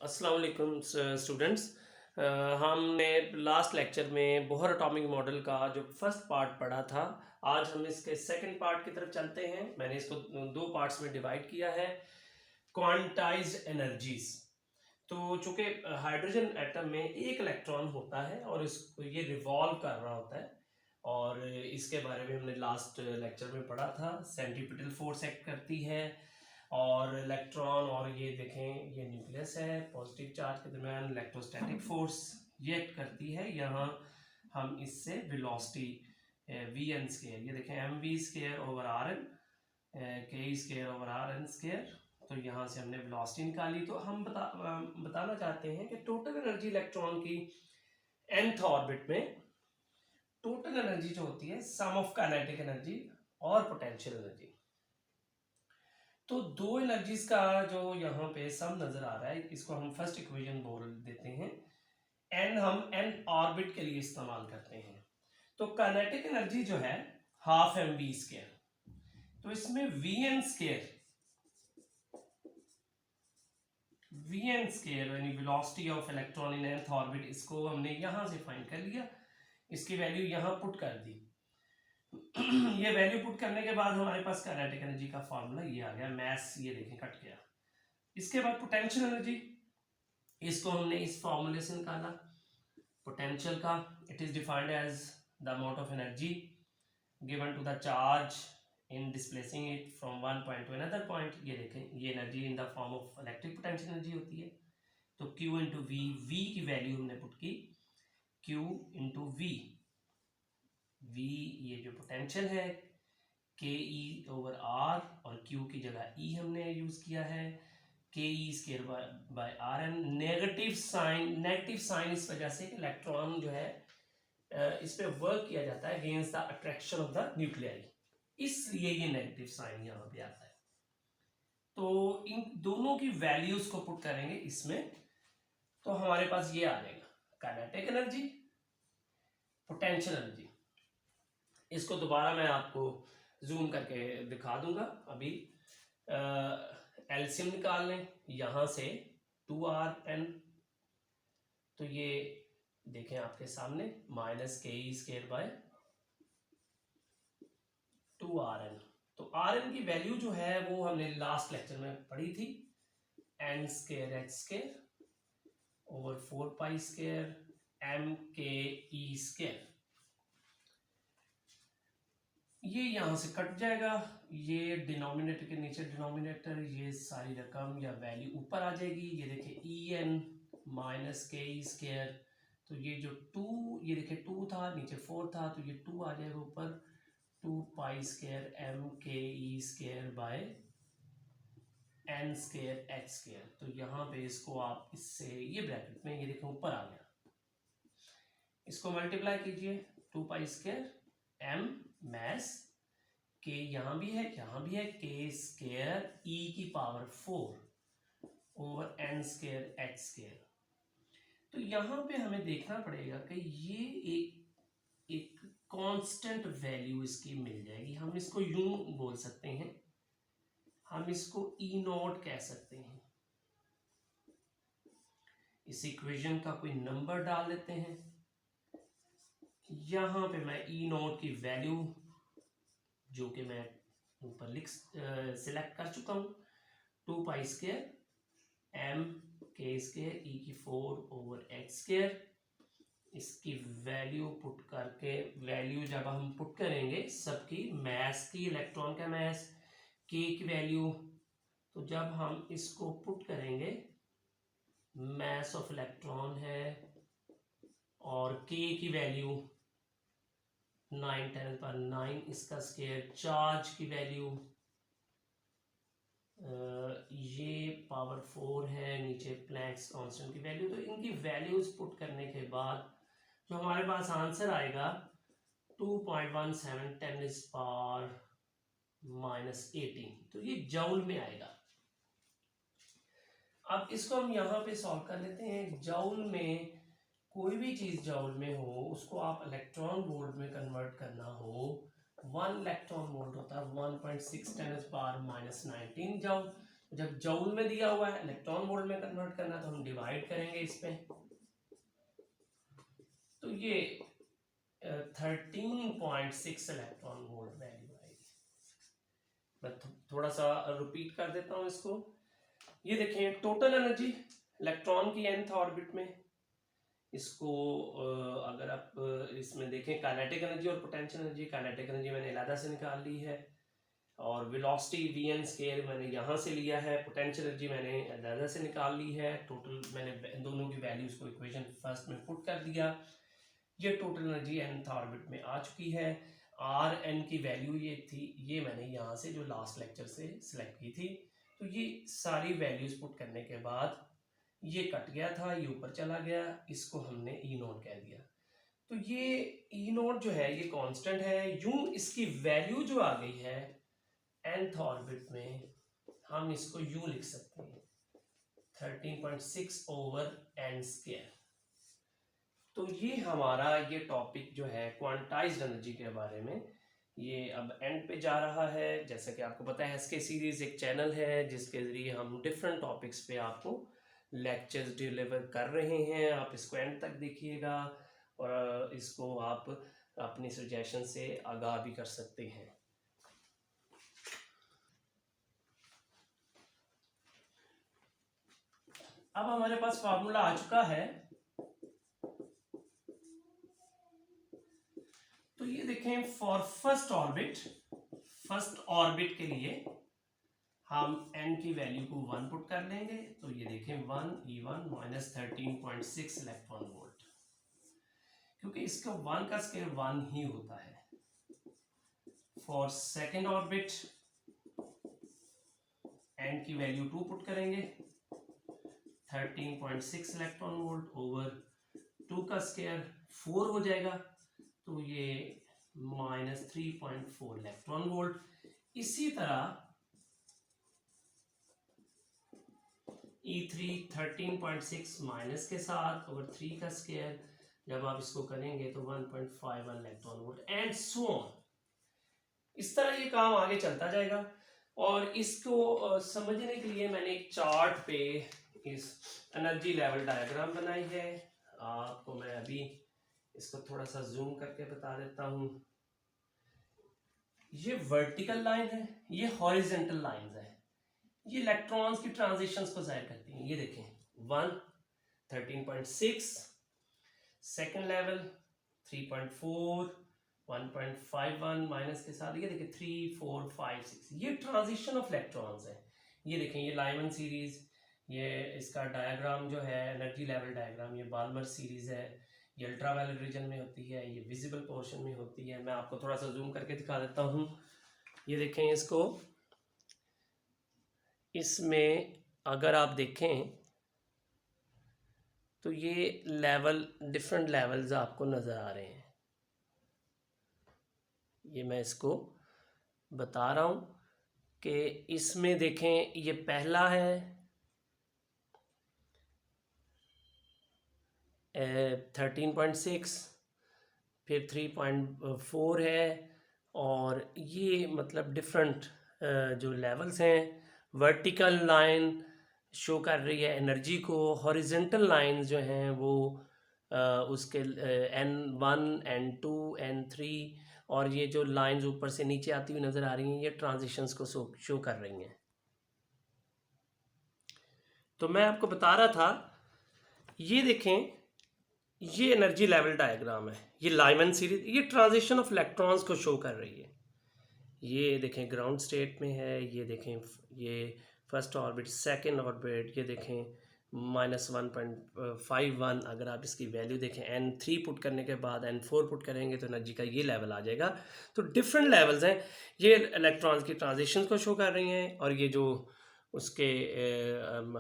अस्सलाम वालेकुम स्टूडेंट्स। हमने लास्ट लेक्चर में बोहर एटॉमिक मॉडल का जो फर्स्ट पार्ट पढ़ा था, आज हम इसके सेकंड पार्ट की तरफ चलते हैं। मैंने इसको दो पार्ट्स में डिवाइड किया है। Quantized energies. तो चूंकि हाइड्रोजन एटम में एक इलेक्ट्रॉन होता है और इसको ये रिवॉल्व कर रहा होता है, और इसके बारे में हमने लास्ट लेक्चर में पढ़ा था। सेंट्रीपिटल फोर्स एक्ट करती है और इलेक्ट्रॉन, और ये देखें ये न्यूक्लियस है, पॉजिटिव चार्ज के दरमियान इलेक्ट्रोस्टैटिक फोर्स ये एक्ट करती है। यहाँ हम इससे वेलोसिटी वी एन स्केयर, ये देखें M V square over R N, K square over R N square. तो यहाँ से हमने वेलोसिटी निकाली। तो हम बताना चाहते हैं कि टोटल एनर्जी इलेक्ट्रॉन की nth ऑर्बिट में, टोटल एनर्जी जो होती है सम ऑफ काइनेटिक एनर्जी और पोटेंशियल एनर्जी। तो दो एनर्जीज का जो यहाँ पे सम नजर आ रहा है, इसको हम फर्स्ट इक्वेशन बोल देते हैं। एन हम एन ऑर्बिट के लिए इस्तेमाल करते हैं। तो काइनेटिक एनर्जी जो है हाफ एम वी स्केयर, तो इसमें वी एन स्केयर यानी velocity of electron in nth orbit, इसको हमने यहां से फाइंड कर लिया। इसकी वैल्यू यहां पुट कर दी। ये वैल्यू पुट करने के बाद हमारे पास काइनेटिक एनर्जी का फॉर्मूला ये आ गया, मैस ये देखें कट गया। इसके बाद पोटेंशियल एनर्जी, इसको हमने इस फॉर्मूले से निकाला पोटेंशियल का। It is defined as the amount of energy given to the charge in displacing it from one point to another point. ये देखें ये energy in the form of electric potential energy होती है। तो Q इंटू वी, वी की value हमने put की Q into V. V ये जो पोटेंशियल है के ई ओवर आर, और Q की जगह E हमने यूज किया है K E square by R N. Negative sign इस वजह से इलेक्ट्रॉन जो है इस पे वर्क किया जाता है against the attraction of the nuclei, इसलिए ये नेगेटिव साइन यहाँ पे आता है। तो इन दोनों की वैल्यूज को पुट करेंगे इसमें, तो हमारे पास ये आ जाएगा काइनेटिक एनर्जी, पोटेंशियल एनर्जी। इसको दोबारा मैं आपको जूम करके दिखा दूंगा। अभी एलसीएम निकाल लें यहां से 2rn, तो ये देखें आपके सामने माइनस के ई स्केयर बाय 2rn। तो rn की वैल्यू जो है वो हमने लास्ट लेक्चर में पढ़ी थी, n square h square over 4 pi square m के ई स्केयर। ये यहां से कट जाएगा, ये डिनोमिनेटर के नीचे डिनोमिनेटर, ये सारी रकम या वैल्यू ऊपर आ जाएगी। ये देखिए ई एन माइनस के ई स्केयर, तो ये जो 2, ये देखिए 2 था नीचे 4 था, तो ये 2 आ जाएगा ऊपर 2 पाई square M K E square by N square H square. तो यहाँ पे इसको आप इससे ये ब्रैकेट में ये देखिए ऊपर आ गया, इसको मल्टीप्लाई कीजिए 2 पाई स्केयर एम मैस के, यहां भी है यहाँ भी है, के स्केयर ई की power 4 over N square H square. तो यहां पे हमें देखना पड़ेगा कि ये एक कांस्टेंट वैल्यू इसकी मिल जाएगी। हम इसको यूं बोल सकते हैं, हम इसको ई नॉट कह सकते हैं। इस इक्वेशन का कोई नंबर डाल लेते हैं। यहां पे मैं ई नॉट की वैल्यू जो कि मैं ऊपर सिलेक्ट कर चुका हूं, 2 पाई स्केयर एम के स्केयर ई की 4 ओवर एच स्केयर। इसकी वैल्यू पुट करके, वैल्यू जब हम पुट करेंगे सबकी, मैस की, इलेक्ट्रॉन का मैस, के की वैल्यू, तो जब हम इसको पुट करेंगे मैस ऑफ इलेक्ट्रॉन है और के की वैल्यू 9 10 पर 9 इसका स्केयर, चार्ज की वैल्यू ये पावर 4 है, नीचे प्लैंक्स कांस्टेंट की वैल्यू। तो इनकी वैल्यूज पुट करने के बाद जो हमारे पास आंसर आएगा 2.17 10 इज पावर -18, तो ये जूल में आएगा। अब इसको हम यहाँ पे सॉल्व कर लेते हैं। जूल में कोई भी चीज जूल में हो, उसको आप इलेक्ट्रॉन वोल्ट में कन्वर्ट करना हो, 1 इलेक्ट्रॉन वोल्ट होता है 1.6 10 इज पावर -19 जूल। जब जूल में दिया हुआ है, इलेक्ट्रॉन वोल्ट में कन्वर्ट करना, तो हम डिवाइड करेंगे इस पे, तो ये 13.6 इलेक्ट्रॉन वोल्ट वैल्यू आएगी। मैं थोड़ा सा रिपीट कर देता हूँ इसको। ये देखें टोटल एनर्जी इलेक्ट्रॉन की nth ऑर्बिट में, इसको अगर आप इसमें देखें काइनेटिक एनर्जी और पोटेंशियल एनर्जी, काइनेटिक एनर्जी मैंने अलग से निकाल ली है, और वेलोसिटी vn स्केयर मैंने यहाँ से लिया है, पोटेंशियल एनर्जी मैंने अलग से निकाल ली है। टोटल मैंने दोनों की वैल्यूज को इक्वेशन फर्स्ट में पुट कर दिया। ये टोटल एनर्जी nth ऑर्बिट में आ चुकी है। आर एन की वैल्यू ये थी, ये मैंने यहाँ से जो लास्ट लेक्चर से सिलेक्ट की थी। तो ये सारी वैल्यूज पुट करने के बाद ये कट गया था, ये ऊपर चला गया, इसको हमने ई नोट कह दिया। तो ये ई नोट जो है ये कांस्टेंट है, यूं इसकी वैल्यू जो आ गई है nth ऑर्बिट में, हम इसको यूं लिख सकते हैं 13.6 ओवर n स्क्वायर। तो ये हमारा ये टॉपिक जो है क्वांटाइज्ड एनर्जी के बारे में, ये अब एंड पे जा रहा है। जैसा कि आपको पता है एसके सीरीज एक चैनल है जिसके जरिए हम डिफरेंट टॉपिक्स पे आपको लेक्चर्स डिलीवर कर रहे हैं। आप इसको एंड तक देखिएगा और इसको आप अपनी सजेशन से आगाह भी कर सकते हैं। अब हमारे पास फार्मूला आ चुका है। तो ये देखें फॉर फर्स्ट ऑर्बिट के लिए हम n की वैल्यू को 1 पुट कर लेंगे। तो ये देखें 1 E1 माइनस 13.6 इलेक्ट्रॉन वोल्ट, क्योंकि इसका 1 का स्क्वायर 1 ही होता है। फॉर सेकेंड ऑर्बिट n की वैल्यू 2 पुट करेंगे, 13.6 इलेक्ट्रॉन वोल्ट ओवर 2 का स्क्वायर 4 हो जाएगा, तो ये माइनस 3.4 इलेक्ट्रॉन वोल्ट। इसी तरह E3 13.6 माइनस के साथ ओवर 3 का स्क्वायर, जब आप इसको करेंगे तो 1.51 electron volt and so on. इस तरह ये काम आगे चलता जाएगा। और इसको समझने के लिए मैंने एक चार्ट पे इस एनर्जी लेवल डायग्राम बनाई है। आपको मैं अभी इसको थोड़ा सा जूम करके बता देता हूं। ये वर्टिकल लाइन है, ये हॉरिजेंटल लाइंस है, ये इलेक्ट्रॉन्स की ट्रांजिशंस को जाहिर करती हैं। ये देखें 1 13.6, सेकेंड लेवल 3.4, 1.51 माइनस के साथ, ये देखें 3 4 5 6, ये ट्रांजिशन ऑफ इलेक्ट्रॉन्स है। ये देखें ये लाइमन सीरीज, ये इसका डायग्राम जो है एनर्जी लेवल डायग्राम, ये बाल्मर सीरीज है, ये अल्ट्रावायलेट रीजन में होती है, ये विजिबल पोर्शन में होती है। मैं आपको थोड़ा सा जूम करके दिखा देता हूँ। ये देखें इसको, इसमें अगर आप देखें तो ये लेवल डिफरेंट लेवल्स आपको नज़र आ रहे हैं। ये मैं इसको बता रहा हूँ कि इसमें देखें ये पहला है 13.6, फिर 3.4 है, और ये मतलब डिफरेंट जो लेवल्स हैं। वर्टिकल लाइन शो कर रही है एनर्जी को, हॉरिजेंटल लाइंस जो हैं वो उसके N1 N2 N3, और ये जो लाइंस ऊपर से नीचे आती हुई नज़र आ रही हैं ये ट्रांजिशंस को शो कर रही हैं। तो मैं आपको बता रहा था, ये देखें ये एनर्जी लेवल डायग्राम है, ये लाइमन सीरीज, ये ट्रांजिशन ऑफ इलेक्ट्रॉन्स को शो कर रही है। ये देखें ग्राउंड स्टेट में है, ये देखें ये फर्स्ट ऑर्बिट, सेकेंड ऑर्बिट, ये देखें माइनस 1.51। अगर आप इसकी वैल्यू देखें N3 पुट करने के बाद N4 पुट करेंगे तो एनर्जी का ये लेवल आ जाएगा। तो डिफरेंट लेवल्स हैं, ये इलेक्ट्रॉन्स की ट्रांजिशन को शो कर रही हैं। और ये जो उसके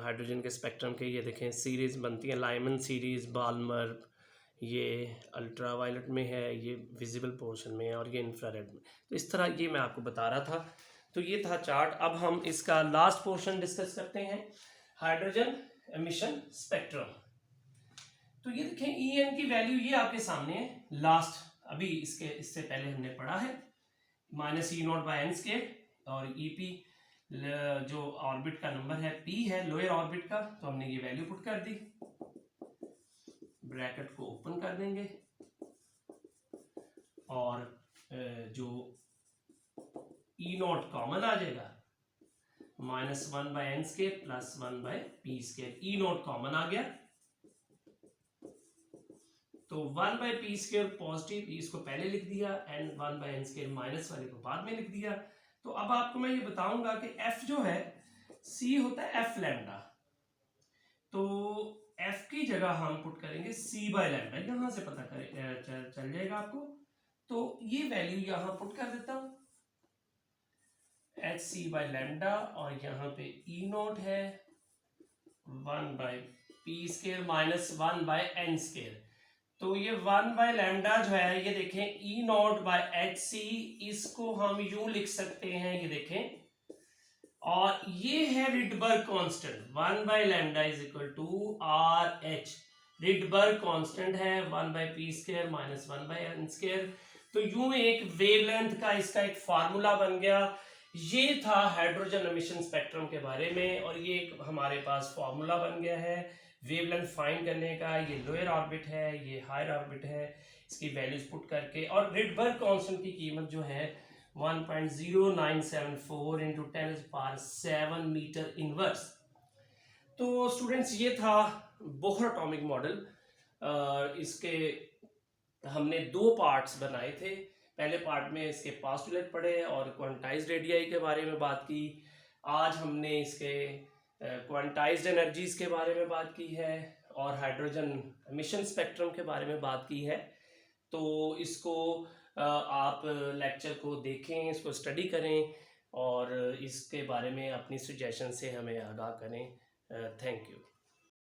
हाइड्रोजन के स्पेक्ट्रम के ये देखें सीरीज़ बनती हैं, लाइमन सीरीज़, बाल्मर, ये अल्ट्रावायलेट में है, ये विजिबल पोर्शन में है, और ये इंफ्रारेड में। तो इस तरह ये मैं आपको बता रहा था। तो ये था चार्ट। अब हम इसका लास्ट पोर्शन डिस्कस करते हैं, हाइड्रोजन एमिशन स्पेक्ट्रम। तो ये देखें EN की वैल्यू ये आपके सामने है, लास्ट अभी इससे पहले हमने पढ़ा है, -E0/n², और EP जो ऑर्बिट का नंबर है p है लोअर ऑर्बिट का, तो हमने ये वैल्यू पुट कर दी, ब्रैकेट को ओपन कर देंगे और जो ई नॉट कॉमन आ जाएगा, -1/n² plus 1/p², E naught common आ गया, तो 1/p² पॉजिटिव, इसको पहले लिख दिया, एंड 1/n² माइनस वाले को बाद में लिख दिया। तो अब आपको मैं ये बताऊंगा कि f जो है c होता है f लैम्डा, तो f की जगह हम पुट करेंगे c/λ, यहां से पता करें चल जाएगा आपको। तो ये वैल्यू यहां पुट कर देता हूं, hc/λ, और यहाँ पे ई नॉट है 1/p² माइनस 1/n²। तो ये 1/λ जो है, ये देखें ई नॉट बाय एच सी, इसको हम यूं लिख सकते हैं, ये देखें, और ये है Rydberg constant, 1/λ is equal to R H, Rydberg constant है 1/p² माइनस 1/n²। तो यूं एक वेवलेंथ का इसका एक फार्मूला बन गया। ये था हाइड्रोजन एमिशन स्पेक्ट्रम के बारे में, और ये एक हमारे पास फार्मूला बन गया है वेवलेंथ फाइंड करने का। ये लोअर ऑर्बिट है, ये हायर ऑर्बिट है, इसकी वैल्यूज पुट करके, और रिडबर्ग कांस्टेंट की कीमत जो है 1.0974 इंटू 10⁷ मीटर इनवर्स। तो स्टूडेंट्स, ये था बोहर एटॉमिक मॉडल। इसके हमने 2 पार्ट्स बनाए थे। पहले पार्ट में इसके पोस्टुलेट पढ़े और क्वांटाइज्ड रेडियाई के बारे में बात की। आज हमने इसके क्वांटाइज्ड एनर्जीज के बारे में बात की है और हाइड्रोजन एमिशन स्पेक्ट्रम के बारे में बात की है। तो इसको आप लेक्चर को देखें, इसको स्टडी करें और इसके बारे में अपनी सजेशन से हमें आगाह करें। Thank you.